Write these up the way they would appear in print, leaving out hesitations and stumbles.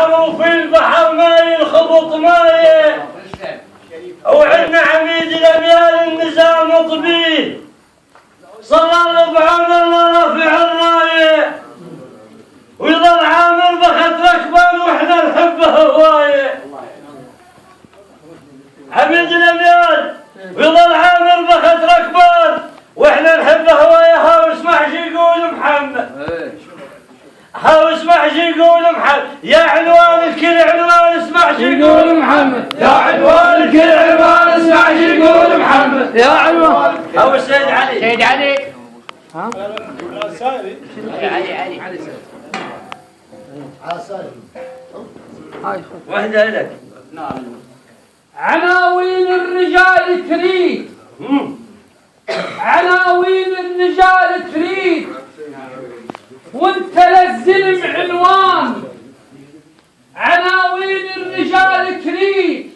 معروف البحر ماي الخبط ماي، وعندنا عميد الأميال النزام طبيب صلى بعون الله رافع الراية، ويظل عامر بخت ركبان واحنا نحبه هواية. عميد الأميال ويظل عامر بخت ركبان واحنا نحبه هواية. هاو اسمع شي يقول محمد، هاو اسمع شي يقول محمد، يا عنوان الكل عنوان اسمع شي يقول محمد، يا عنوان الكل عنوان اسمع شي يقول محمد، يا عنوان. هاو السيد علي، سيد علي. ها؟ علي وحده لك. عناوين الرجال تريد، عناوين الرجال تريد، وانت للزلم عنوان. عناوين الرجال تريد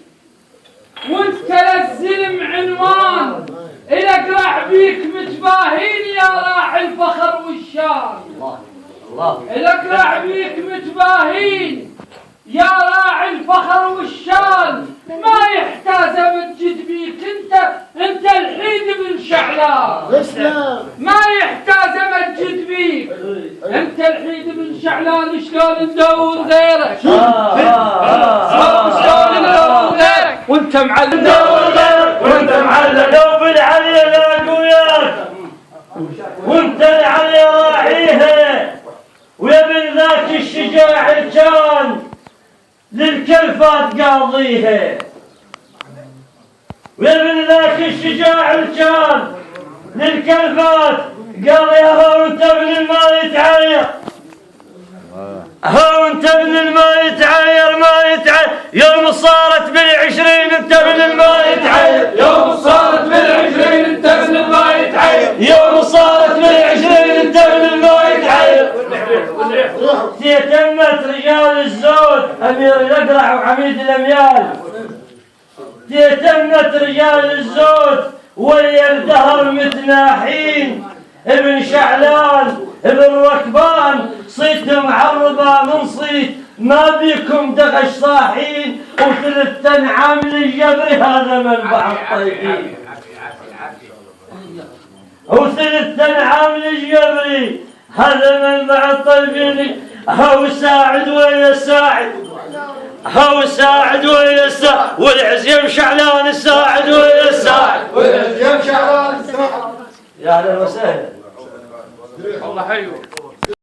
وانت للزلم عنوان. الاقرع بيك متباهين يا راعي الفخر والشان. الاقرع بيك متباهين يا راعي الفخر والشان. ما يحتاج امجد بيك انت الحيد بن شعلان. ما يحتاج امجد بيك انت الحيد بن شعلان. شلون ندور غيرك؟ شلون ندور غيرك وانت معلم؟ ندور غيرك وانت معلم. لو بالعلي لاقوا وياك وانت العلي راعيها، ويبن ذاك الشجاع كان للكلفات قاضيها، ويبن ذاك الشجاع كان للكلفات قاضيها. هاو انت ابن الماء يتعاير، هاو انت ابن الماء يتعاير ما يتعاير. يوم صارت بالعشرين انت ابن الماء يتعاير، يوم صارت بالعشرين انت ابن الماء يتعاير، يوم صارت بالعشرين انت ابن الماء يتعاير. تيتمت رجال الزود امير الاقرع وعميد الاميال، تيتمت رجال الزود ويا الدهر متناحين. ابن شعلان ابن ركبان صيت معربه من صيت، ما بيكم دغش صاحين. وثلث تنعم للجبر هذا منبع الطيبين، وثلث تنعم للجبر هذا منبع الطيبين. هاو ساعد ويا ساعد، هاو ساعد ويا ساعد، والعزيم شعلان الساعد ويا ساعد، والعزيم شعلان الساعد. يا اهلا وسهلا. الله حلو.